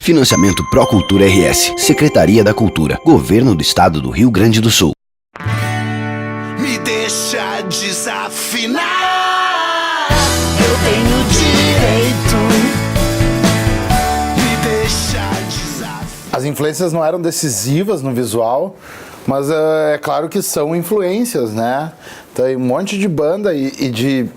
Financiamento Procultura RS, Secretaria da Cultura, Governo do Estado do Rio Grande do Sul. Me deixa desafinar, eu tenho direito. Me deixa desafinar. As influências não eram decisivas no visual, mas é claro que são influências, né? Tem um monte de banda e de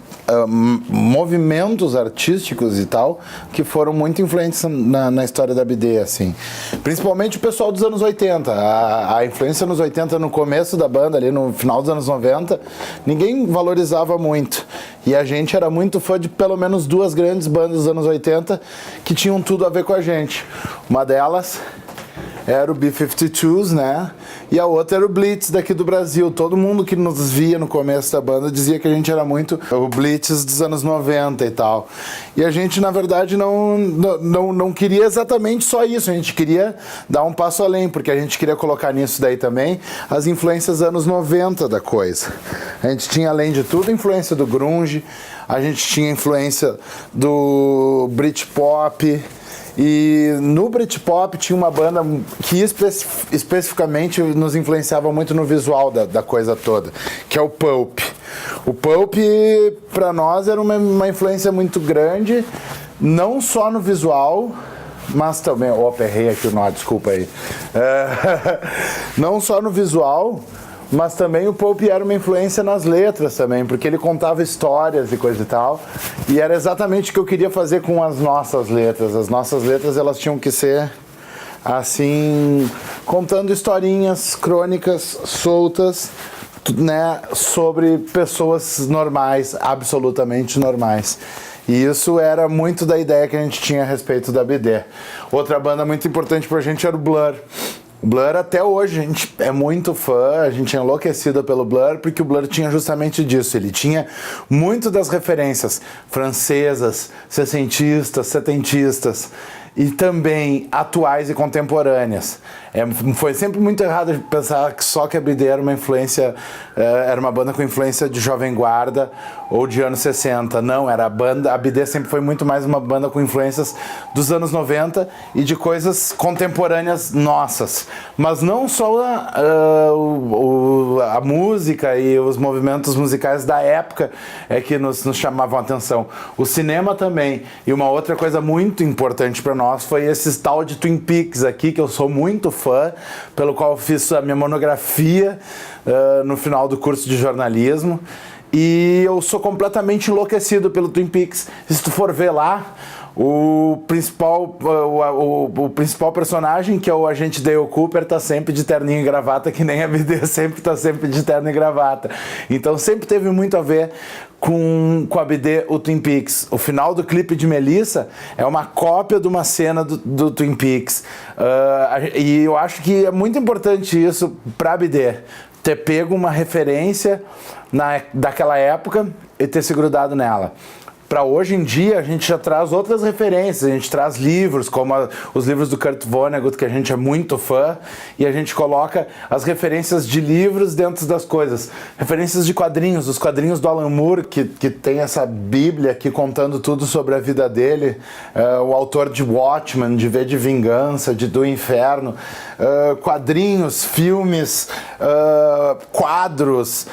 movimentos artísticos e tal que foram muito influentes na história da BD, assim. Principalmente o pessoal dos anos 80. A influência nos 80, no começo da banda, ali no final dos anos 90, ninguém valorizava muito. E a gente era muito fã de pelo menos duas grandes bandas dos anos 80 que tinham tudo a ver com a gente. Uma delas era o B-52s, né? E a outra era o Blitz daqui do Brasil. Todo mundo que nos via no começo da banda dizia que a gente era muito o Blitz dos anos 90 e tal. E a gente, na verdade, não queria exatamente só isso. A gente queria dar um passo além, porque a gente queria colocar nisso daí também as influências dos anos 90 da coisa. A gente tinha, além de tudo, influência do grunge, a gente tinha influência do Britpop. E no Britpop tinha uma banda que especificamente nos influenciava muito no visual da coisa toda, que é o Pulp. O Pulp, para nós, era uma influência muito grande, não só no visual, mas também... Errei aqui o nó, desculpa aí. Não só no visual, mas também o Pulp era uma influência nas letras também, porque ele contava histórias e coisa e tal, e era exatamente o que eu queria fazer com as nossas letras. As nossas letras, elas tinham que ser assim, contando historinhas, crônicas soltas, né, sobre pessoas normais, absolutamente normais. E isso era muito da ideia que a gente tinha a respeito da BD. Outra banda muito importante pra gente era o Blur. Blur, até hoje, a gente é muito fã, a gente é enlouquecido pelo Blur, porque o Blur tinha justamente disso. Ele tinha muito das referências francesas, sessentistas, setentistas, e também atuais e contemporâneas. Foi sempre muito errado pensar que só que a BD era uma influência, era uma banda com influência de Jovem Guarda ou de anos 60. Não, era a BD sempre foi muito mais uma banda com influências dos anos 90 e de coisas contemporâneas nossas. Mas não só a música e os movimentos musicais da época é que nos chamavam a atenção. O cinema também. E uma outra coisa muito importante para nós foi esse tal de Twin Peaks aqui, que eu sou muito fã, pelo qual eu fiz a minha monografia no final do curso de jornalismo. E eu sou completamente enlouquecido pelo Twin Peaks. Se tu for ver lá, o principal personagem, que é o agente Dale Cooper, tá sempre de terninho e gravata, que nem a BD sempre tá sempre de terno e gravata. Então sempre teve muito a ver com a BD, o Twin Peaks. O final do clipe de Melissa é uma cópia de uma cena do Twin Peaks. E eu acho que é muito importante isso pra BD, ter pego uma referência daquela época e ter se grudado nela. Para hoje em dia, a gente já traz outras referências, a gente traz livros, como os livros do Kurt Vonnegut, que a gente é muito fã, e a gente coloca as referências de livros dentro das coisas. Referências de quadrinhos, os quadrinhos do Alan Moore, que tem essa bíblia aqui contando tudo sobre a vida dele, o autor de Watchmen, de V de Vingança, do Inferno, quadrinhos, filmes, quadros,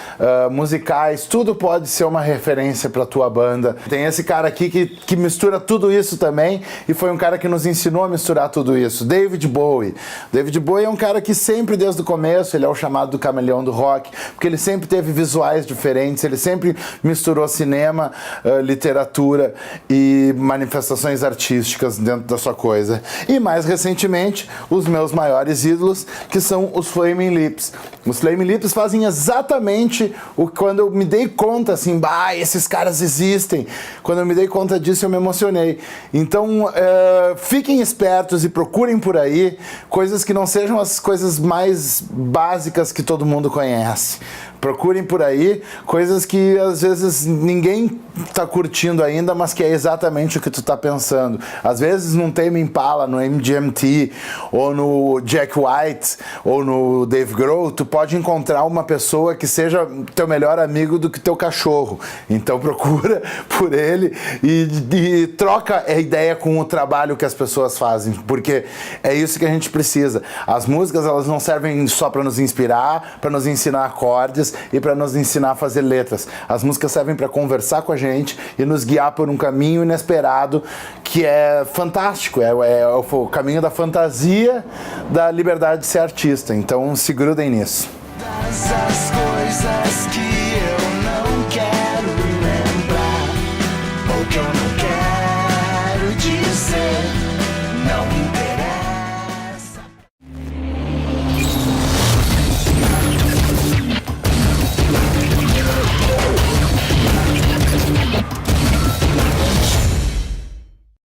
musicais, tudo pode ser uma referência para tua banda. Tem esse cara aqui que mistura tudo isso também, e foi um cara que nos ensinou a misturar tudo isso, David Bowie. David Bowie é um cara que sempre, desde o começo, ele é o chamado do camaleão do rock, porque ele sempre teve visuais diferentes, ele sempre misturou cinema, literatura e manifestações artísticas dentro da sua coisa. E mais recentemente, os meus maiores ídolos, que são os Flaming Lips. Os Flaming Lips fazem exatamente quando eu me dei conta, assim, esses caras existem. Quando eu me dei conta disso, eu me emocionei. Então, fiquem espertos e procurem por aí coisas que não sejam as coisas mais básicas que todo mundo conhece. Procurem por aí coisas que às vezes ninguém tá curtindo ainda, mas que é exatamente o que tu tá pensando. Às vezes num Tame Impala, no MGMT, ou no Jack White, ou no Dave Grohl, tu pode encontrar uma pessoa que seja teu melhor amigo do que teu cachorro. Então procura por ele e troca a ideia com o trabalho que as pessoas fazem, porque é isso que a gente precisa. As músicas, elas não servem só para nos inspirar, para nos ensinar acordes e para nos ensinar a fazer letras. As músicas servem para conversar com a gente e nos guiar por um caminho inesperado que é fantástico, é o caminho da fantasia, da liberdade de ser artista. Então se grudem nisso. Das